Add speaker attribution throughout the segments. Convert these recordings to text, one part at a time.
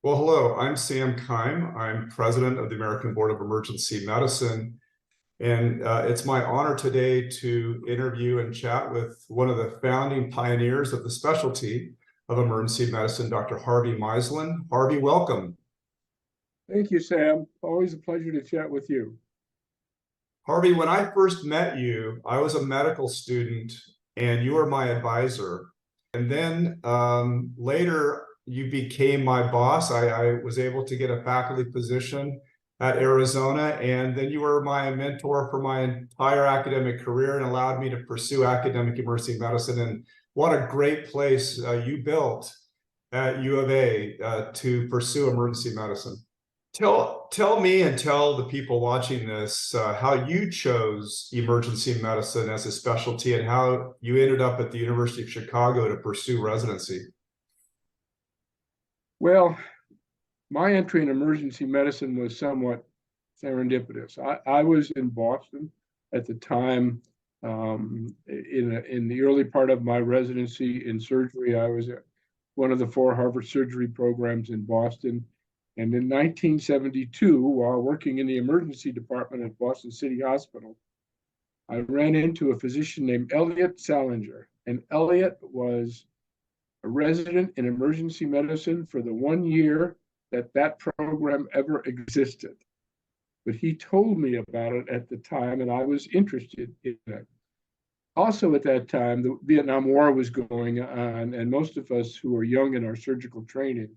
Speaker 1: Well, hello, I'm Sam Keim. I'm president of the American Board of Emergency Medicine. And it's my honor today to interview and chat with one of the founding pioneers of the specialty of emergency medicine, Dr. Harvey Meislin. Harvey, welcome.
Speaker 2: Thank you, Sam. Always a pleasure to chat with you.
Speaker 1: Harvey, when I first met you, I was a medical student and you were my advisor. And then later, you became my boss. I was able to get a faculty position at Arizona, and then you were my mentor for my entire academic career and allowed me to pursue academic emergency medicine. And what a great place you built at U of A to pursue emergency medicine. Tell me and tell the people watching this how you chose emergency medicine as a specialty and how you ended up at the University of Chicago to pursue residency.
Speaker 2: Well, my entry in emergency medicine was somewhat serendipitous. I was in Boston at the time. In the early part of my residency in surgery, I was at one of the 4 Harvard surgery programs in Boston. And in 1972, while working in the emergency department at Boston City Hospital, I ran into a physician named Elliot Salinger. And Elliot was a resident in emergency medicine for the 1 year that program ever existed. But he told me about it at the time, and I was interested in it. Also at that time, the Vietnam War was going on, and most of us who were young in our surgical training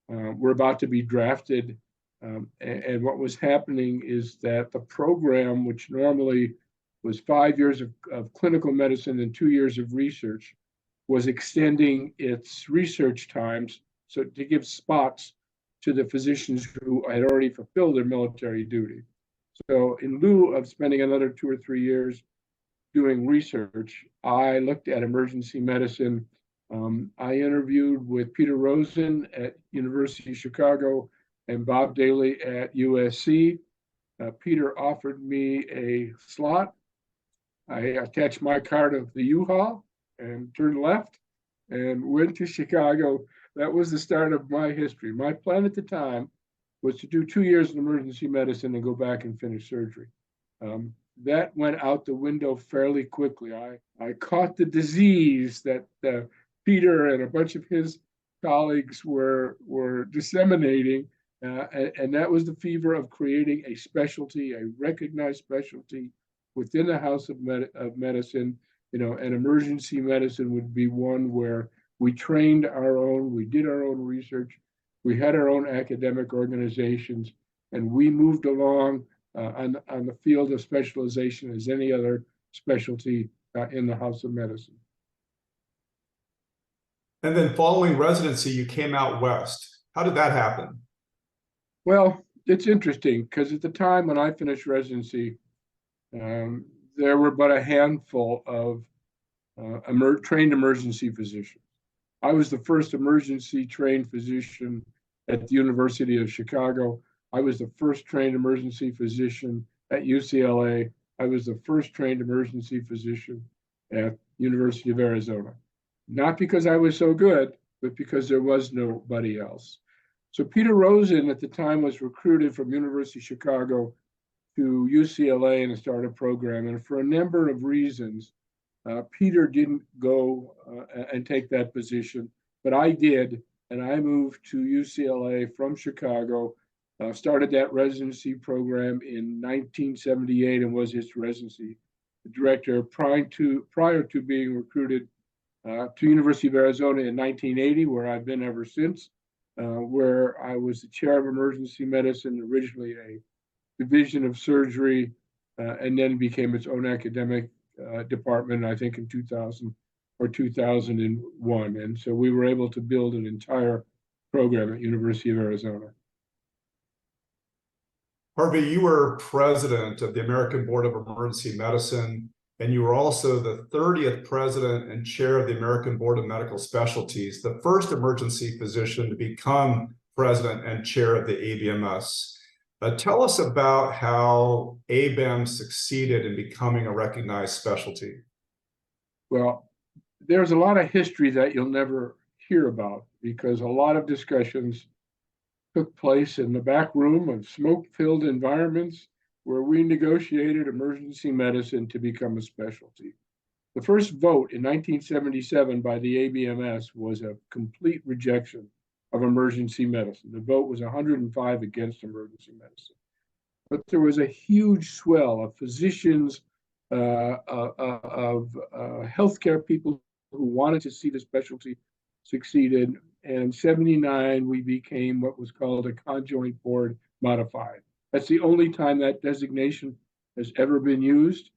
Speaker 2: were about to be drafted. And what was happening is that the program, which normally was 5 years of clinical medicine and 2 years of research, was extending its research times so to give spots to the physicians who had already fulfilled their military duty. So in lieu of spending another 2 or 3 years doing research, I looked at emergency medicine. I interviewed with Peter Rosen at University of Chicago and Bob Daly at USC. Peter offered me a slot. I attached my car to the U-Haul and turned left and went to Chicago. That was the start of my history. My plan at the time was to do 2 years in emergency medicine and go back and finish surgery. That went out the window fairly quickly. I caught the disease that Peter and a bunch of his colleagues were disseminating, and that was the fever of creating a specialty, a recognized specialty within the House of Medicine. And emergency medicine would be one where we trained our own, we did our own research, we had our own academic organizations, and we moved along on the field of specialization as any other specialty in the House of Medicine.
Speaker 1: And then following residency, you came out west. How did that happen?
Speaker 2: Well, it's interesting because at the time when I finished residency, there were but a handful of trained emergency physicians. I was the first emergency trained physician at the University of Chicago. I was the first trained emergency physician at UCLA. I was the first trained emergency physician at University of Arizona. Not because I was so good, but because there was nobody else. So Peter Rosen at the time was recruited from University of Chicago to UCLA and start a program. And for a number of reasons, Peter didn't go and take that position, but I did. And I moved to UCLA from Chicago, started that residency program in 1978 and was its residency director prior to being recruited to University of Arizona in 1980, where I've been ever since, where I was the chair of emergency medicine, originally a division of surgery, and then became its own academic department, I think in 2000 or 2001. And so we were able to build an entire program at University of Arizona.
Speaker 1: Harvey, you were president of the American Board of Emergency Medicine, and you were also the 30th president and chair of the American Board of Medical Specialties, the first emergency physician to become president and chair of the ABMS. Tell us about how ABEM succeeded in becoming a recognized specialty.
Speaker 2: Well, there's a lot of history that you'll never hear about because a lot of discussions took place in the back room of smoke-filled environments where we negotiated emergency medicine to become a specialty. The first vote in 1977 by the ABMS was a complete rejection of emergency medicine. The vote was 105 against emergency medicine. But there was a huge swell of physicians, of healthcare people who wanted to see the specialty succeeded. And in 79, we became what was called a conjoint board modified. That's the only time that designation has ever been used.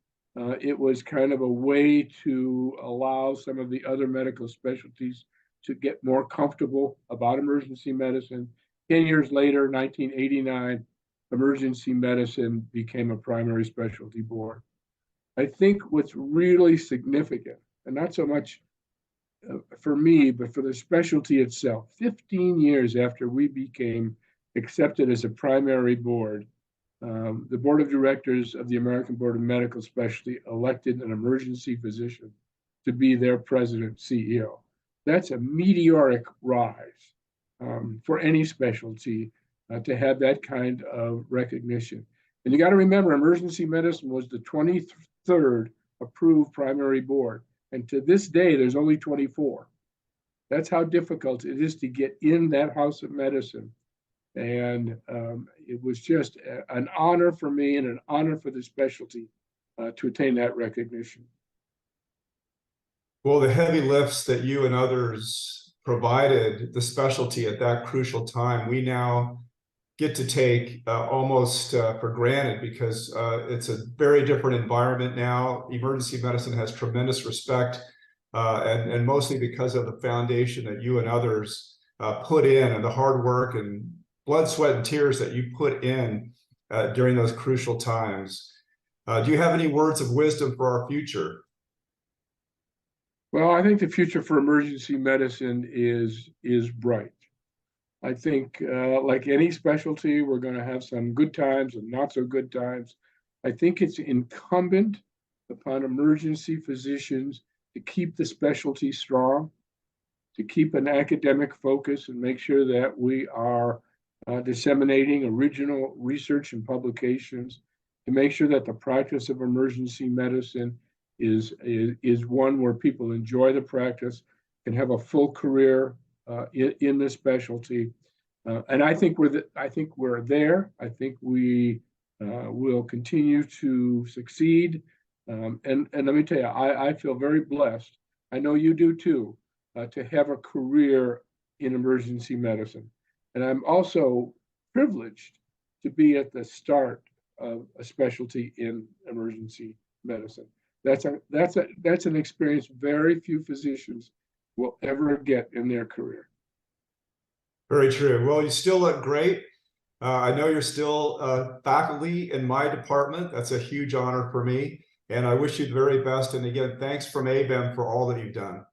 Speaker 2: It was kind of a way to allow some of the other medical specialties to get more comfortable about emergency medicine. 10 years later, 1989, emergency medicine became a primary specialty board. I think what's really significant, and not so much for me, but for the specialty itself, 15 years after we became accepted as a primary board, the board of directors of the American Board of Medical Specialty elected an emergency physician to be their president CEO. That's a meteoric rise for any specialty to have that kind of recognition. And you got to remember, emergency medicine was the 23rd approved primary board. And to this day, there's only 24. That's how difficult it is to get in that house of medicine. And it was just an honor for me and an honor for the specialty to attain that recognition.
Speaker 1: Well, the heavy lifts that you and others provided the specialty at that crucial time, we now get to take almost for granted, because it's a very different environment now. Emergency medicine has tremendous respect, and mostly because of the foundation that you and others put in, and the hard work and blood, sweat, and tears that you put in during those crucial times. Do you have any words of wisdom for our future?
Speaker 2: Well, I think the future for emergency medicine is bright. I think, like any specialty, we're going to have some good times and not so good times. I think it's incumbent upon emergency physicians to keep the specialty strong, to keep an academic focus and make sure that we are disseminating original research and publications, to make sure that the practice of emergency medicine is one where people enjoy the practice, can have a full career in the specialty. And I think we're there. I think we will continue to succeed. And let me tell you, I feel very blessed. I know you do too, to have a career in emergency medicine. And I'm also privileged to be at the start of a specialty in emergency medicine. That's an experience very few physicians will ever get in their career.
Speaker 1: Very true. Well, you still look great. I know you're still faculty in my department. That's a huge honor for me. And I wish you the very best. And again, thanks from ABEM for all that you've done.